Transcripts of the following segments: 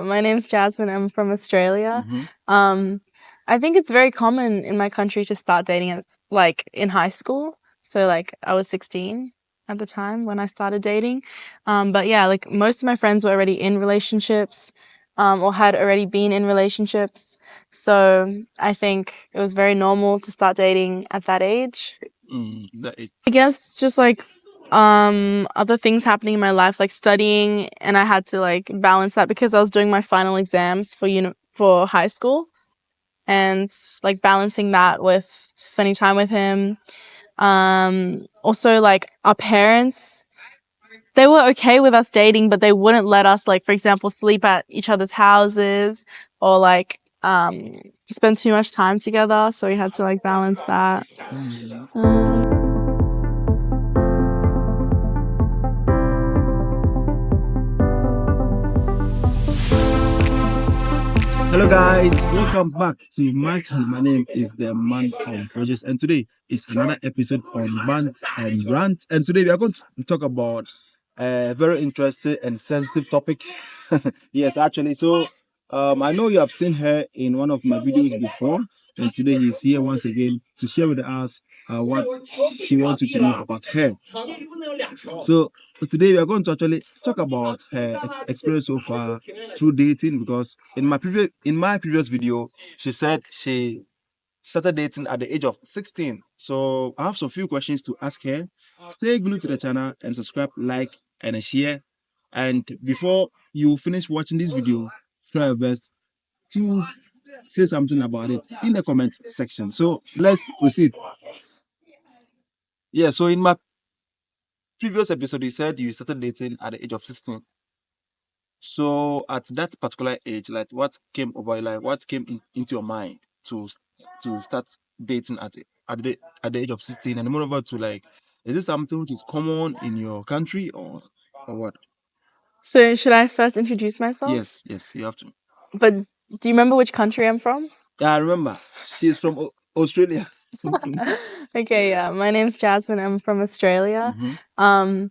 My name's Jasmine. I'm from Australia. Mm-hmm. I think it's very common in my country to start dating at in high school. So I was 16 at the time when I started dating. But yeah, most of my friends were already in relationships, or had already been in relationships. So I think it was very normal to start dating at that age. I guess just other things happening in my life, like studying, and I had to balance that because I was doing my final exams for high school, and balancing that with spending time with him. Also, our parents, they were okay with us dating, but they wouldn't let us, for example, sleep at each other's houses, or spend too much time together, so we had to balance that. Hello guys, welcome back to my channel. My name is the Man of Rogers, and today is another episode on Bants and Rants. And today we are going to talk about a very interesting and sensitive topic. Yes, actually. So I know you have seen her in one of my videos before, and today he's here once again to share with us what she wants you to know about her. So today we are going to actually talk about her experience so far through dating, because in my previous video she said she started dating at the age of 16. So I have some few questions to ask her. Stay glued to the channel and subscribe, like, and share. And before you finish watching this video, try your best to say something about it in the comment section. So let's proceed. Yeah, so in my previous episode you said you started dating at the age of 16. So at that particular age, like what came over, like what came into your mind to start dating at the age of 16, and moreover to is this something which is common in your country, or what? So should I first introduce myself? Yes, you have to. But do you remember which country I'm from? Yeah, I remember. She's from Australia. Okay, yeah. My name's Jasmine. I'm from Australia. Mm-hmm.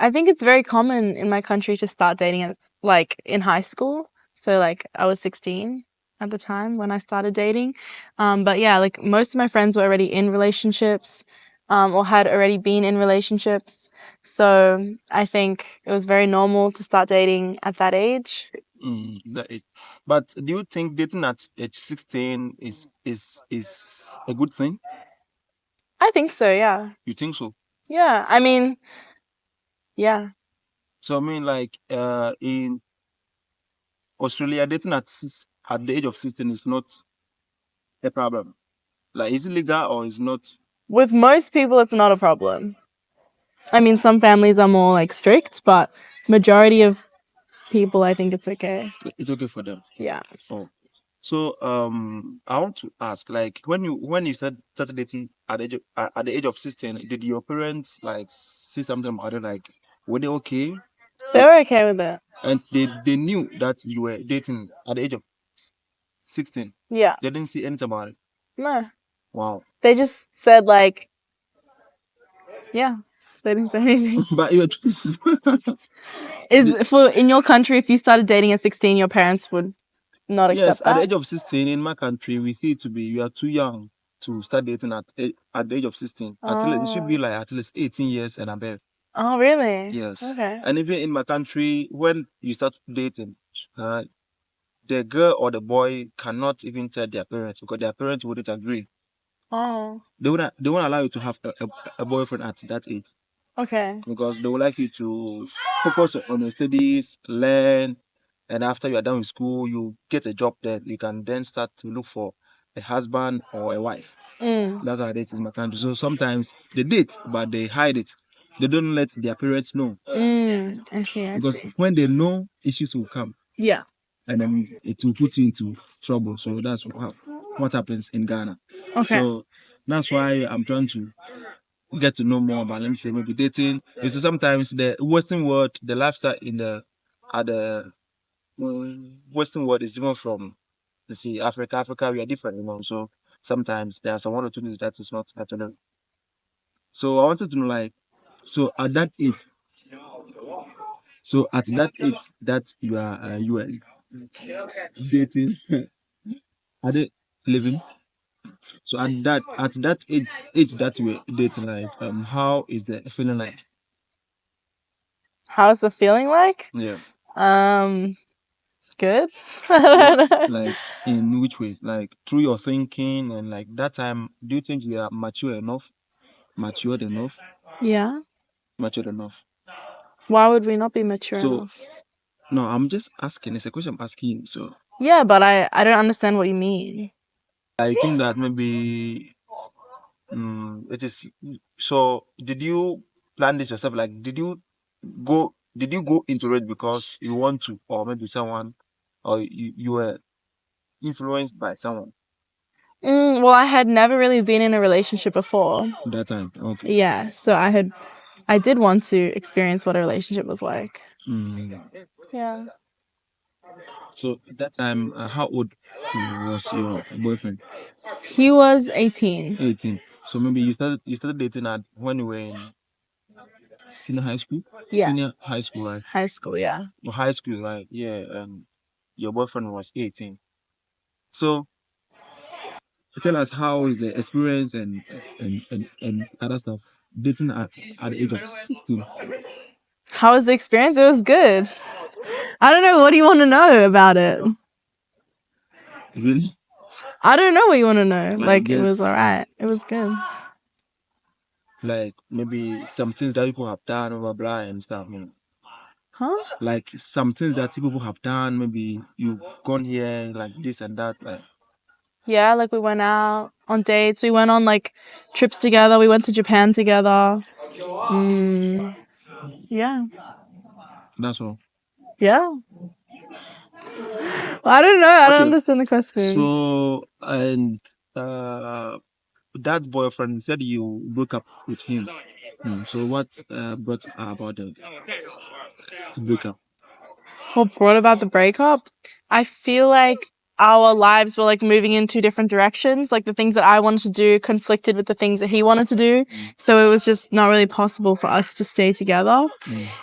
I think it's very common in my country to start dating at in high school. So I was 16 at the time when I started dating. But yeah, most of my friends were already in relationships, or had already been in relationships. So I think it was very normal to start dating at that age. That age. But do you think dating at age 16 is a good thing? I think so, yeah. You think so? Yeah, I mean, yeah. So I mean, in Australia, dating at the age of 16 is not a problem. Like, is it legal or is not? With most people, it's not a problem. I mean, some families are more strict, but majority of people, I think it's okay. It's okay for them. Yeah. Oh, so I want to ask, like, when you started dating at the age of 16, did your parents say something about it? Like, were they okay? They were okay with it. And they knew that you were dating at the age of 16. Yeah. They didn't see anything about it. No. Wow. They just said yeah. They didn't say anything. But you were In your country, if you started dating at 16, your parents would not yes, accept at the that? age of 16 in my country, we see it to be you are too young to start dating at the age of 16. At least it should be like at least 18 years and above. Oh, really? Yes. Okay. And even in my country, when you start dating, uh, the girl or the boy cannot even tell their parents because their parents wouldn't agree. Oh, They won't allow you to have a boyfriend at that age okay. because they would like you to focus on your studies, learn, and after you are done with school, you get a job that you can then start to look for a husband or a wife. That's how it is in my country. So sometimes they date, but they hide it. They don't let their parents know I see, I because see. when they know, issues will come, Yeah. and then it will put you into trouble. So that's what happens in Ghana. Okay. So that's why I'm trying to get to know more about, let me say, maybe dating. You see, sometimes the Western world, the lifestyle in the at the Western world is different from, let's see, Africa. Africa, we are different, So sometimes there are some one or two things that is not happening. So I wanted to know, so at that age that you are, dating? Are they living? So at that age that we're dating, like how is the feeling like? How's the feeling like? Yeah. Um, good. I don't know. Like in which way? Like through your thinking and like that time, do you think you are mature enough? Matured enough? Yeah. Matured enough. Why would we not be mature So enough? no, I'm just asking. It's a question I'm asking you. So Yeah, but I don't understand what you mean. I think that maybe it is. So did you plan this yourself? Like did you go into it because you want to, or maybe someone, or you were influenced by someone Well, I had never really been in a relationship before. that time? Okay. Yeah, so I did want to experience what a relationship was like. Mm. Yeah. So at that time, how old was your boyfriend? He was 18. 18. So maybe you started dating at when you were in senior high school? Yeah. Senior high school, right? High school, yeah. Or high school, right? Yeah, and your boyfriend was 18. So tell us how is the experience and other stuff dating at the age of 16. How was the experience? It was good. I don't know. What do you want to know about it? Really? I don't know what you want to know. Like Like, it was just alright. It was good. like maybe some things that people have done, blah blah blah and stuff, you know. Huh? Like some things that people have done, maybe you've gone here like this and that, like Yeah, like we went out on dates. We went on like trips together. We went to Japan together. Yeah. that's all. Yeah. Well, I don't know. I don't Okay. understand the question. So and that boyfriend said you broke up with him. So what brought about the breakup? What brought about the breakup? I feel like our lives were like moving in two different directions. Like the things that I wanted to do conflicted with the things that he wanted to do. So it was just not really possible for us to stay together.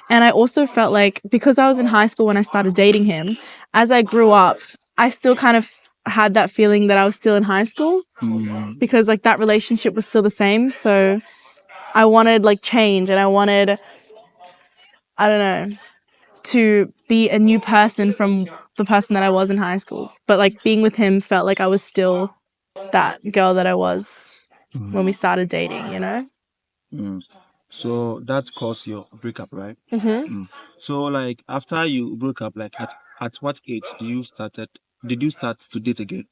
And I also felt like because I was in high school when I started dating him, as I grew up, I still kind of had that feeling that I was still in high school because like that relationship was still the same. So I wanted like change and I wanted, I don't know, to be a new person from the person that I was in high school. But like being with him felt like I was still that girl that I was when we started dating, you know? Mm. So that caused your breakup, right? Mm-hmm. So like after you broke up, like at what age did you start to date again?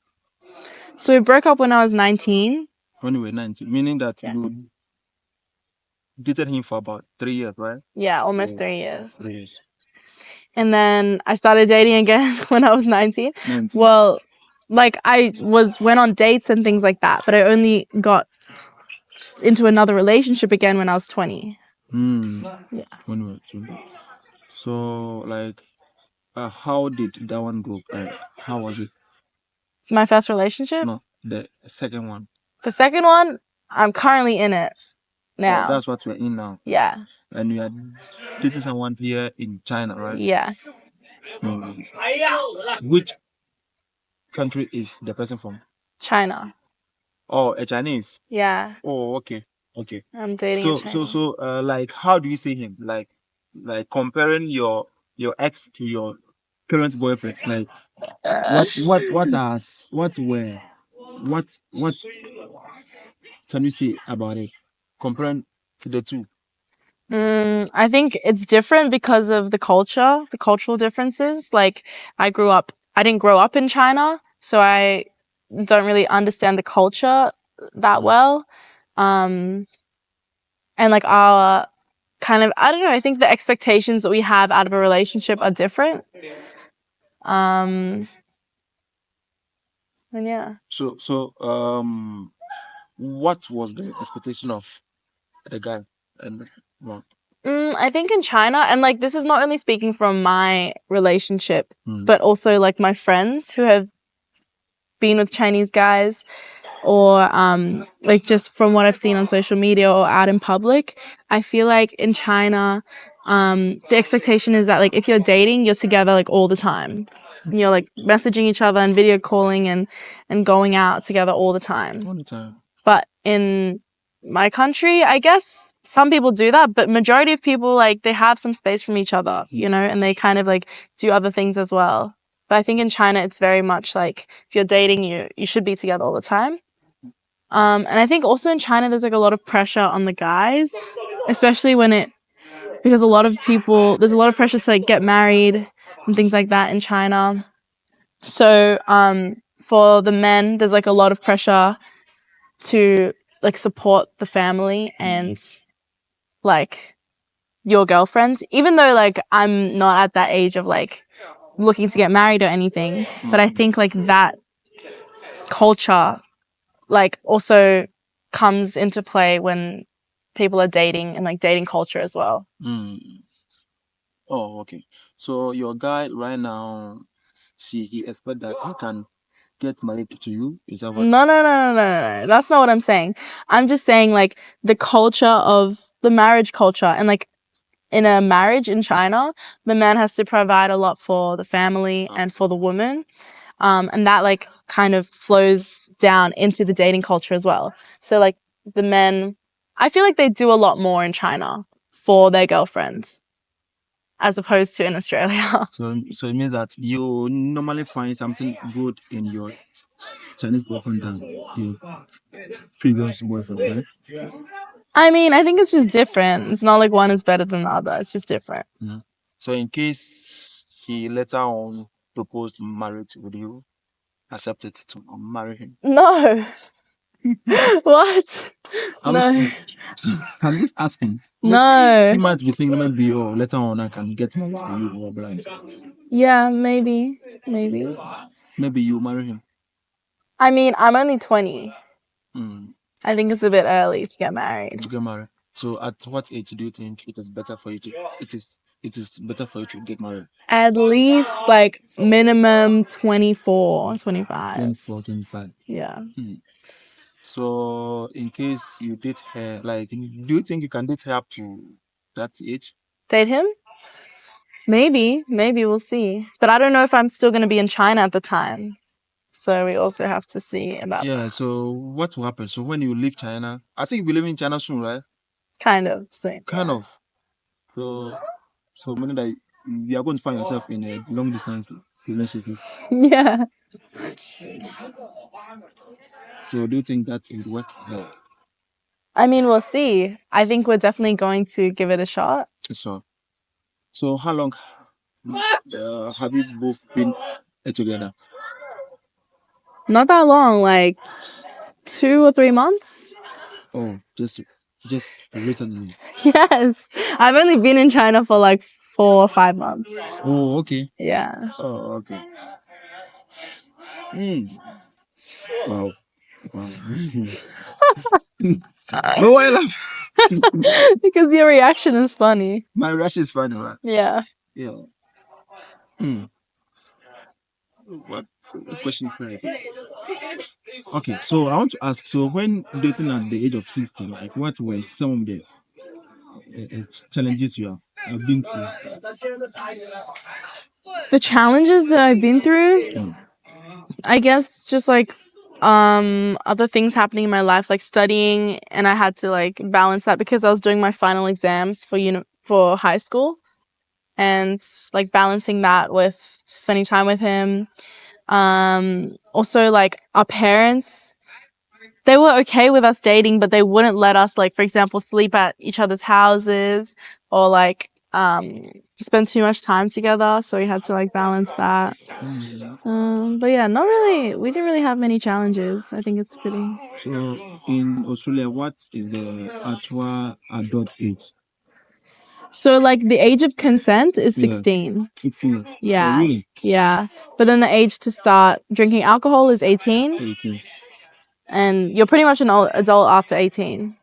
So we broke up when I was 19. When you were 19, meaning that Yeah. you dated him for about 3 years, right? Yeah, almost Yeah. 3 years. 3 years. And then I started dating again when I was 19. 19. Well, like I went on dates and things like that, but I only got into another relationship again when I was 20. Yeah. When you were 20. So like how did that one go? How was it? My first relationship. No, the second one. The second one, I'm currently in it Oh, now. that's what we're in now. Yeah. And you are dating someone here in China, right? Yeah. Mm. Which country is the person from? China. Oh, a Chinese. Yeah. Oh, okay, okay. I'm dating a Chinese. Like, how do you see him? Like comparing your ex to your current boyfriend. Like, what can you say about it? Comparing the two. I think it's different because of the culture, the cultural differences. Like I didn't grow up in China, so I don't really understand the culture that well. Um, and like our kind of, I don't know, I think the expectations that we have out of a relationship are different. And yeah. What was the expectation of the guy? And well, I think in China, and like this is not only speaking from my relationship, Mm. but also like my friends who have been with Chinese guys, or like just from what I've seen on social media or out in public, I feel like in China, the expectation is that like if you're dating, you're together like all the time. you're like messaging each other and video calling and going out together all the time. All the time. But in my country, I guess some people do that, but majority of people, like, they have some space from each other, you know, and they kind of like do other things as well. But I think in China, it's very much like if you're dating, you should be together all the time. And I think also in China, there's like a lot of pressure on the guys, especially because there's a lot of pressure to like get married and things like that in China. So for the men, there's like a lot of pressure to like support the family and like your girlfriends, even though like I'm not at that age of like looking to get married or anything. But I think like that culture like also comes into play when people are dating and like dating culture as well. Oh, okay. So your guy right now, he expect that he can get married to you. Is that what? No. That's not what I'm saying. I'm just saying like the culture of the marriage culture and like in a marriage in China, the man has to provide a lot for the family and for the woman. And that like kind of flows down into the dating culture as well. So like the men, I feel like they do a lot more in China for their girlfriend as opposed to in Australia. So it means that you normally find something good in your Chinese boyfriend than your previous boyfriend, right? I mean, I think it's just different. It's not like one is better than the other. It's just different. Mhm. So in case he later on proposed marriage, would you accept it to marry him? No. What? I'm, No. I'm just asking. No. He might be thinking maybe, oh, later on I can get married to you or blind. Yeah, maybe. Maybe. Maybe you marry him. I mean, I'm only 20. Mm. I think it's a bit early to get married. To get married. So at what age do you think it is better for you to it is better for you to get married? At least like minimum 24, 25. 24, 25. Yeah. Hmm. So in case you date her, like do you think you can date her up to that age? Date him? Maybe. Maybe we'll see. But I don't know if I'm still going to be in China at the time. So we also have to see about Yeah, that. so what will happen? So when you leave China, I think you'll be leaving in China soon, right? Kind of soon. Kind of. So meaning that you are going to find yourself in a long distance relationship. Yeah. So do you think that would work? Like, I mean, we'll see. I think we're definitely going to give it a shot. so how long have you both been together? Not that long, like 2 or 3 months. Oh, just recently. Yes. I've only been in China for like 4 or 5 months. Oh, okay. Yeah. Oh, okay. Mm. Wow. Wow. No, why laugh? Because your reaction is funny. My reaction is funny, right? Yeah. Yeah. Mm. What question? Right? Okay, so I want to ask. So when dating at the age of 16, like what were some of the challenges you have been through? The challenges that I've been through, Mm. I guess just like other things happening in my life like studying, and I had to like balance that because I was doing my final exams for high school, and like balancing that with spending time with him. Also like our parents, they were okay with us dating, but they wouldn't let us, like, for example, sleep at each other's houses or like spend too much time together, so we had to like balance that. But yeah, not really. We didn't really have many challenges. I think it's pretty. So in Australia, what is the actual adult age? So like the age of consent is Yeah, 16. 16 years. Oh, Yeah. really? Yeah. But then the age to start drinking alcohol is 18, 18. and you're pretty much an adult after 18.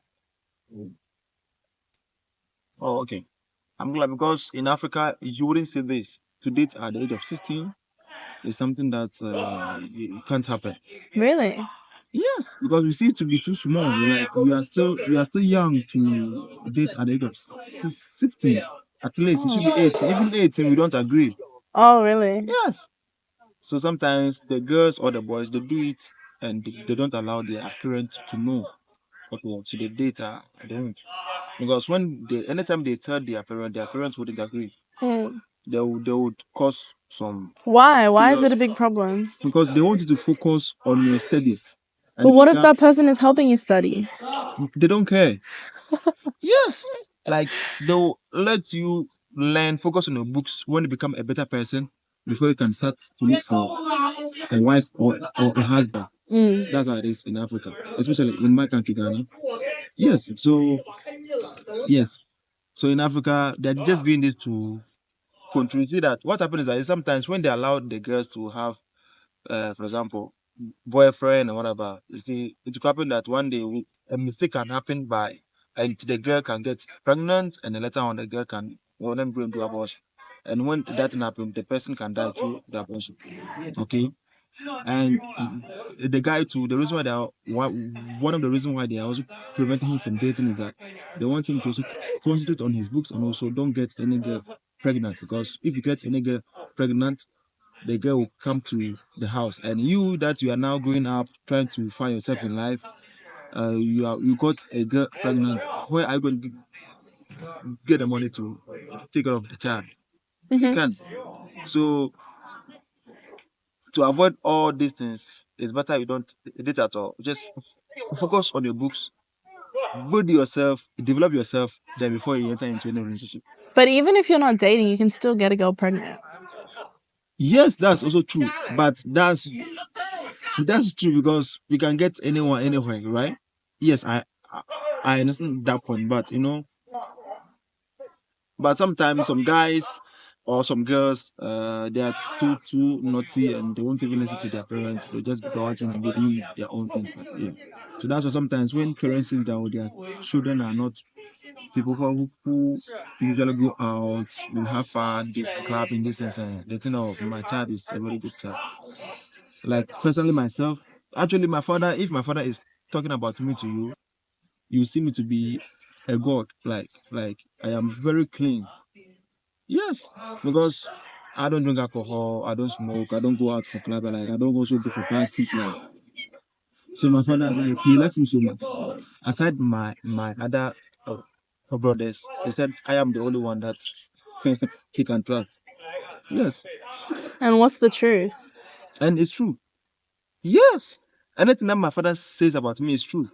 Oh, okay. I'm glad because in Africa, you wouldn't say this. To date at the age of 16 is something that it can't happen. Really? Yes, because we see it to be too small. Like we are still young to date at the age of 16. At least it should be 18. Even 18, we don't agree. Oh, really? Yes. So sometimes the girls or the boys they do it and they don't allow their parents to know what to the data. They don't, because when they anytime they tell their parents wouldn't agree. Mm. They would cause some Why? Why is it chaos a big problem? because they want you to focus on your studies. And But if you what if can't, that person is helping you study? they don't care. Yes. Like they'll let you learn, focus on your books when you become a better person before you can start to look for a wife or a husband. Mm. That's how it is in Africa, especially in my country, Ghana. Yes. So yes. So in Africa, they're just doing this to control. See that what happens is that sometimes when they allow the girls to have, for example, boyfriend or whatever, you see, it could happen that one day a mistake can happen by, and the girl can get pregnant, and then later on the girl can, well, then go into abortion. And when that thing happen, the person can die through the abortion. Okay. And the guy too, the reason why one of the reasons why they are also preventing him from dating is that they want him to also concentrate on his books and also don't get any girl pregnant, because if you get any girl pregnant, the girl will come to the house, and you that you are now growing up trying to find yourself in life, you got a girl pregnant. Where are you going to get the money to take care of the child? You Hmm. can't. So to avoid all these things, it's better you don't date at all. Just focus on your books, build yourself, develop yourself, then before you enter into any relationship. But even if you're not dating, you can still get a girl pregnant. Yes, that's also true, but that's true because you can get anyone anywhere, right? Yes, I understand that point, but but sometimes some guys or some girls, they are too naughty and they won't even listen to their parents. They'll just be watching and be doing their own thing. But yeah. So that's why sometimes when parents see that their children are not people who usually go out, will have fun, this clubbing, this and that, they think, oh, my child is a very good child. Like personally myself, actually my father, if my father is talking about me to you, you see me to be a god. Like I am very clean. Yes, because I don't drink alcohol, I don't smoke, I don't go out for club, like I don't also go for parties. Like so, my father, like he likes me so much. Aside my other brothers, they said I am the only one that he can trust. Yes, And what's the truth? and it's true. Yes, anything that my father says about me is true.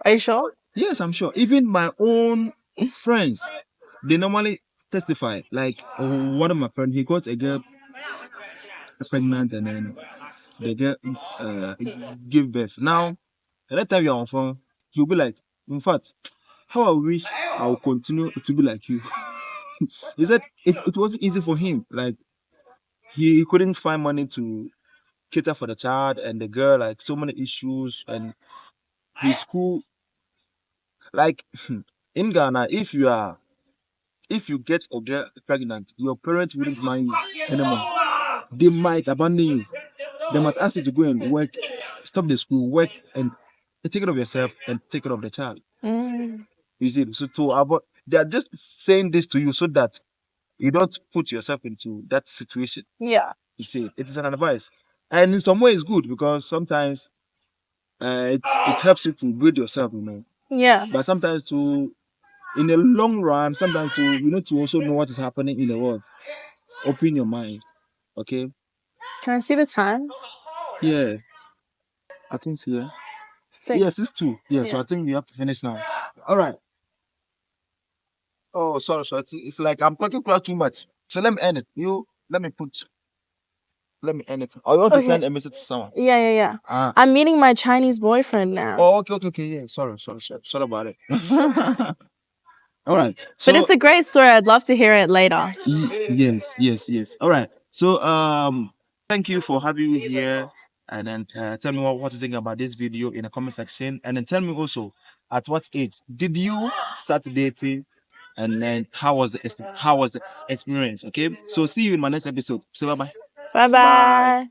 Are you sure? Yes, I'm sure. Even my own friends, they normally testify. Like one of my friends, he got a girl pregnant, and then the girl give birth. Now, the next time you're on phone, he'll be like, in fact, how I wish I would continue to be like you. He said it wasn't easy for him. Like he couldn't find money to cater for the child and the girl, like so many issues, and his school, like in Ghana, if you get a girl pregnant, your parents wouldn't mind you anymore. They might abandon you. They might ask you to go and work, stop the school, work and take care of yourself and take care of the child. Mm. You see, so to avoid, they are just saying this to you so that you don't put yourself into that situation. Yeah. You see, it is an advice, and in some way it's good because sometimes it helps you to build yourself, Yeah. But sometimes to in the long run, sometimes to to also know what is happening in the world. Open your mind, okay? Can I see the time? Yeah, I think so. Yeah. Yes, 6. it's two. Yeah, so Yeah. I think we have to finish now. All right. Oh, sorry, sorry. It's like I'm talking quite too much. So let me end it. Let me end it. Or you want to Okay. send a message to someone? Yeah, yeah, yeah. Ah. I'm meeting my Chinese boyfriend now. Oh, okay, okay, okay. Yeah, sorry about it. All right. But it's So a great story. I'd love to hear it later. yes. All right. So thank you for having me here, and then tell me what you think about this video in the comment section, and then tell me also at what age did you start dating, and then how was the experience? Okay. So see you in my next episode. So bye bye. Bye bye.